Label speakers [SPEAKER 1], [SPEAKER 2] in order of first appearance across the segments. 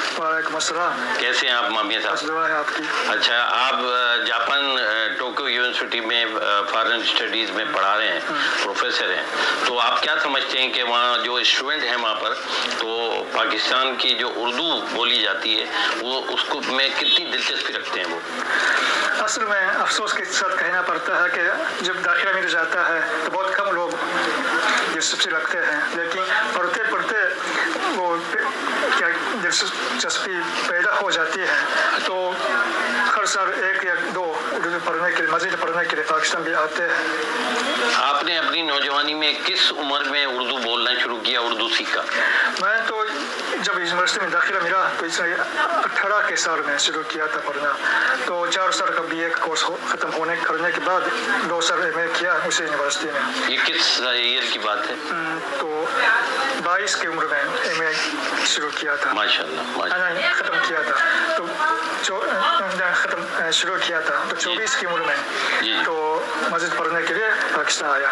[SPEAKER 1] वालेकुम अस्सलाम।
[SPEAKER 2] कैसे हैं आप मामिया
[SPEAKER 1] बस
[SPEAKER 2] साहब?
[SPEAKER 1] दुआ है आपकी।
[SPEAKER 2] अच्छा, आप जापान टोक्यो यूनिवर्सिटी में फॉरेन स्टडीज़ में पढ़ा रहे हैं, प्रोफेसर हैं, तो आप क्या समझते हैं कि वहाँ जो स्टूडेंट हैं वहाँ पर, तो पाकिस्तान की जो उर्दू बोली जाती है वो उसको में कितनी दिलचस्पी रखते हैं वो?
[SPEAKER 1] असल में अफसोस के साथ कहना पड़ता है कि जब दाखिला मिल जाता है तो बहुत कम लोग दिलचस्पी रखते हैं, लेकिन पढ़ते पढ़ते वो क्या दिलचस्पी पैदा हो जाती है तो हर साल एक या दो उर्दू पढ़ने के लिए, मज़ीद पढ़ने के लिए पाकिस्तान भी आते हैं।
[SPEAKER 2] आपने अपनी नौजवानी में किस उम्र में उर्दू बोलना शुरू किया, उर्दू सीखा?
[SPEAKER 1] मैं तो जब यूनिवर्सिटी में दाखिला मिला तो इसमें 18 के साल में शुरू किया था पढ़ना, तो 4 साल का BA का कोर्स ख़त्म करने के बाद 2 साल MA किया उसी यूनिवर्सिटी में।
[SPEAKER 2] ये किस ईयर की बात है?
[SPEAKER 1] तो 22 की उम्र में MA शुरू किया था।
[SPEAKER 2] माशाल्लाह।
[SPEAKER 1] नहीं, ख़त्म किया था तो शुरू किया था तो 24 की उम्र में तो मज़ीद पढ़ने के लिए पाकिस्तान आया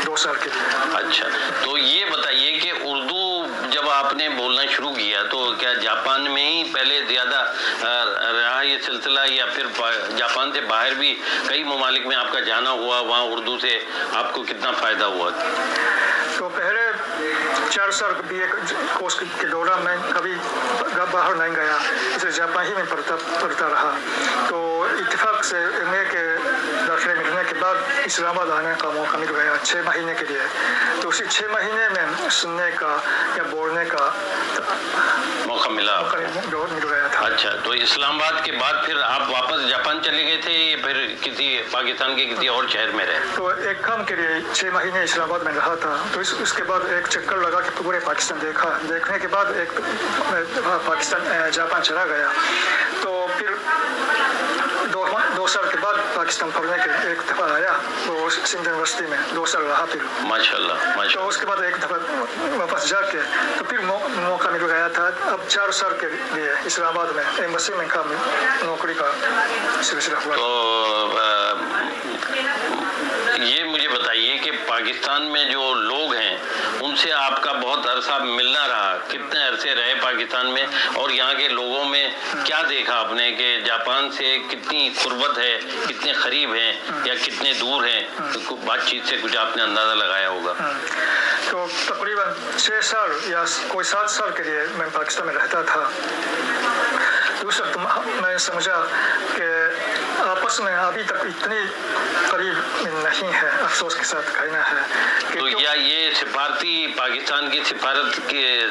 [SPEAKER 1] 2 साल के लिए।
[SPEAKER 2] अच्छा, तो ये बताइए कि उर्दू जब आपने बोलना शुरू किया तो क्या जापान में ही पहले ज़्यादा रहा ये सिलसिला, या फिर जापान से बाहर भी कई ममालिक में आपका जाना हुआ, वहाँ उर्दू से आपको कितना फ़ायदा हुआ?
[SPEAKER 1] तो पहले 4 साल के BA कोर्स के दौरान मैं कभी बाहर नहीं गया, इसलिए जापान ही में पढ़ता रहा। तो इत्तेफाक से MA के दाखिले मिलने के बाद इस्लामाबाद आने का मौका मिल गया 6 महीने के लिए, तो उसी 6 महीने में सुनने का या बोलने का
[SPEAKER 2] मौका मिल
[SPEAKER 1] गया था।
[SPEAKER 2] अच्छा, तो इस्लामाबाद के बाद फिर आप वापस जापान चले गए थे या फिर किसी पाकिस्तान के किसी और शहर में रहे?
[SPEAKER 1] तो एक काम के लिए 6 महीने इस्लामाबाद में रहा था, तो उसके बाद एक चक्कर लगा कि पूरे पाकिस्तान देखने के बाद एक पाकिस्तान जापान चला गया। तो फिर 2 साल के बाद पाकिस्तान पढ़ने के एक दफ़ा आया, वो सिंध यूनिवर्सिटी में 2 साल रहा फिर।
[SPEAKER 2] माशाल्लाह।
[SPEAKER 1] तो उसके बाद एक दफ़ा वापस जाके तो फिर मौका मिल गया था। अब 4 साल के लिए इस्लामाबाद में एम्बेसी में काम नौकरी का सिलसिला हुआ।
[SPEAKER 2] तो ये मुझे बताइए कि पाकिस्तान में जो लोग हैं उनसे आपका बहुत अरसा मिलना रहा, कितने अरसे रहे पाकिस्तान में, और यहाँ के लोगों में क्या देखा आपने कि जापान से कितनी कुर्बत है, कितने करीब हैं या कितने दूर हैं? तो बातचीत से कुछ आपने अंदाज़ा लगाया होगा।
[SPEAKER 1] तो तकरीबन 6 साल या कोई 7 साल के लिए मैं पाकिस्तान में रहता था। दूसरा तो मैं समझा कि आपस में अभी तक इतनी करीब नहीं है, अफसोस के साथ कहना है कि
[SPEAKER 2] तो या ये सिफारती पाकिस्तान की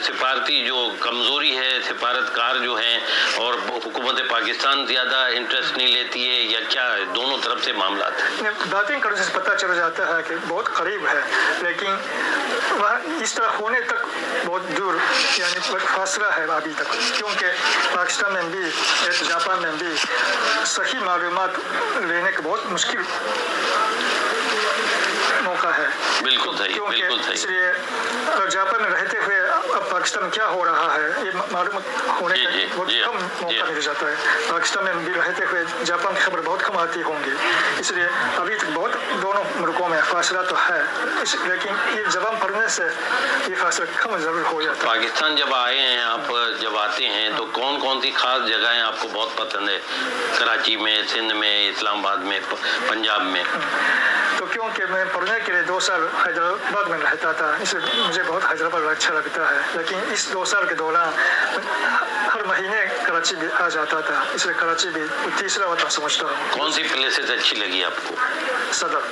[SPEAKER 2] सिफारती जो कमज़ोरी है, सिफारतकार जो हैं, और हुकूमत पाकिस्तान ज़्यादा इंटरेस्ट नहीं लेती है, या क्या है? दोनों तरफ से मामला है।
[SPEAKER 1] बातें करने से पता चल जाता है कि बहुत करीब है, लेकिन वह इस तरह होने तक बहुत दूर, यानी फासला है अभी तक, क्योंकि पाकिस्तान में भी जापान में भी सही मालूमात लेने का बहुत मुश्किल मौका है।
[SPEAKER 2] बिल्कुल सही, बिल्कुल सही।
[SPEAKER 1] इसलिए जापान में रहते हुए अब पाकिस्तान में क्या हो रहा है ये मालूम होने का बहुत कम मौका मिल जाता है। पाकिस्तान में भी रहते हुए जापान की खबर बहुत कम आती होंगी, इसलिए अभी तक बहुत दोनों मुल्कों में फासला तो है, लेकिन ये ज़बान पढ़ने से ये फासला कम ज़रूर हो जाता है।
[SPEAKER 2] पाकिस्तान जब आए हैं, आप जब आते हैं तो कौन कौन सी खास जगहें आपको बहुत पसंद है? कराची में, सिंध में, इस्लामाबाद में, पंजाब में?
[SPEAKER 1] तो क्योंकि मैं पढ़ने के लिए 2 साल हैदराबाद में रहता था, इसलिए मुझे बहुत हैदराबाद अच्छा लगता है, लेकिन इस 2 साल के दौरान हर महीने कराची भी आ जाता था, इसलिए कराची भी तीसरा वतन समझता हूँ।
[SPEAKER 2] कौन सी प्लेसेस अच्छी लगी आपको?
[SPEAKER 1] सदर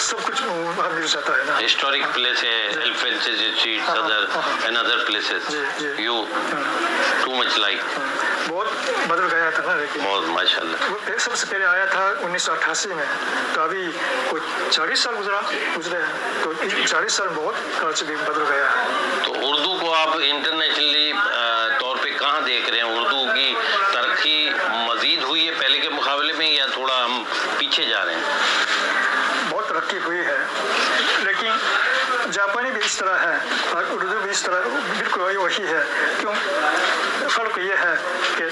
[SPEAKER 1] सब कुछ वहाँ मिल जाता है ना।
[SPEAKER 2] हिस्टोरिक प्लेस है, एलिफेंट स्ट्रीट, सदर and other places you too much like?
[SPEAKER 1] बहुत बदल गया था ना, लेकिन
[SPEAKER 2] बहुत माशाल्लाह।
[SPEAKER 1] सबसे पहले आया था 1988 में, तो अभी कोई 40 साल गुजरे हैं, तो 40 साल बहुत कराची भी बदल गया है।
[SPEAKER 2] तो उर्दू को आप इंटरनेशनली तौर पे कहाँ देख रहे हैं? उर्दू की तरक्की मज़ीद हुई है पहले के मुकाबले में, या थोड़ा हम पीछे जा रहे हैं?
[SPEAKER 1] बहुत तरक्की हुई है, लेकिन जापानी भी इस तरह है और उर्दू भी इस तरह बिल्कुल वही है। क्यों? फ़र्क ये है कि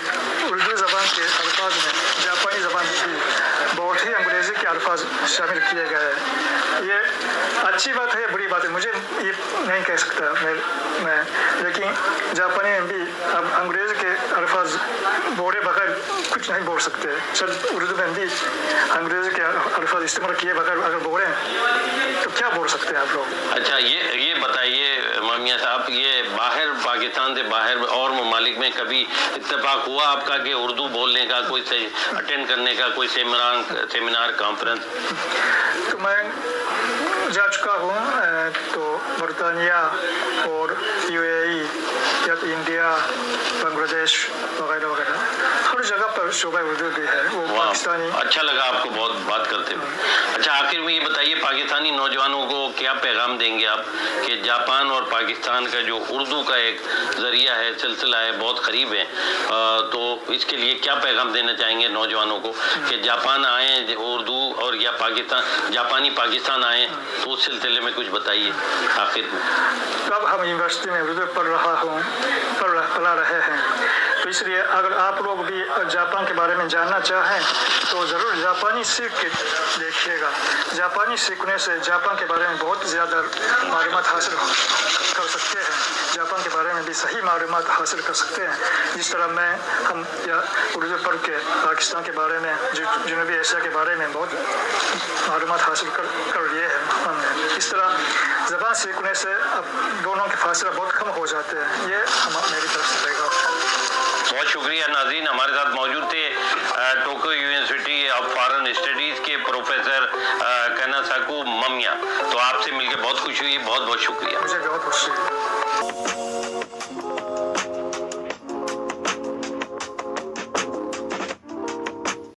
[SPEAKER 1] उर्दू ज़बान के अल्फाज में जापानी ज़बान की बहुत ही अंग्रेज़ी के अल्फाज शामिल किए गए हैं। ये अच्छी बात है, बुरी बात है, मुझे ये नहीं कह सकता मैं, लेकिन जापानी में भी अब बोले बगैर कुछ नहीं बोल सकते। सिर्फ उर्दू में हिंदी अंग्रेजी के अल्फाज इस्तेमाल किए बगैर अगर बोलें तो क्या बोल सकते हैं आप लोग?
[SPEAKER 2] अच्छा, ये बताइए मामिया साहब, ये बाहर पाकिस्तान से बाहर और ममालिक में कभी इत्तेफाक हुआ आपका कि उर्दू बोलने का, कोई अटेंड करने का, कोई सेमिनार कॉन्फ्रेंस?
[SPEAKER 1] तो मैं जा चुका हूँ तो बरतानिया और यूएई या इंडिया, बांग्लादेश वगैरह वगैरह हर जगह पर शोबा उर्दू भी है। वो पाकिस्तानी।
[SPEAKER 2] अच्छा लगा आपको बहुत बात करते हुए। अच्छा, आखिर में ये बताइए, पाकिस्तानी नौजवानों को क्या पैगाम देंगे आप कि जापान और पाकिस्तान का जो उर्दू का एक जरिया है, सिलसिला है, बहुत करीब है, तो इसके लिए क्या पैगाम देना चाहेंगे नौजवानों को कि जापान आए उर्दू और या जापानी पाकिस्तान आए, तो उस सिलसिले में कुछ बताइए आखिर में।
[SPEAKER 1] अब हम यूनिवर्सिटी में उर्दू पढ़ा रहे हैं, तो इसलिए अगर आप लोग भी जापान के बारे में जानना चाहें तो ज़रूर जापानी सीख के देखिएगा। जापानी सीखने से जापान के बारे में बहुत ज़्यादा मालूमात हासिल कर सकते हैं। जापान के बारे में भी सही मालूमात हासिल कर सकते हैं। जिस तरह हम या उर्दू पढ़ के पाकिस्तान के बारे में, जनूबी एशिया के बारे में बहुत मालूमात हासिल कर लिए हैं हमने। इस तरह ज़बान सीखने से अब दोनों के फासला बहुत कम हो जाते हैं। ये मेरी तरफ से रहेगा।
[SPEAKER 2] बहुत शुक्रिया नाज़रीन, हमारे साथ मौजूद थे Tokyo university of foreign studies के प्रोफेसर कनासाकू ममिया। तो आपसे मिलकर बहुत खुशी हुई, बहुत बहुत शुक्रिया।
[SPEAKER 1] मुझे बहुत खुशी।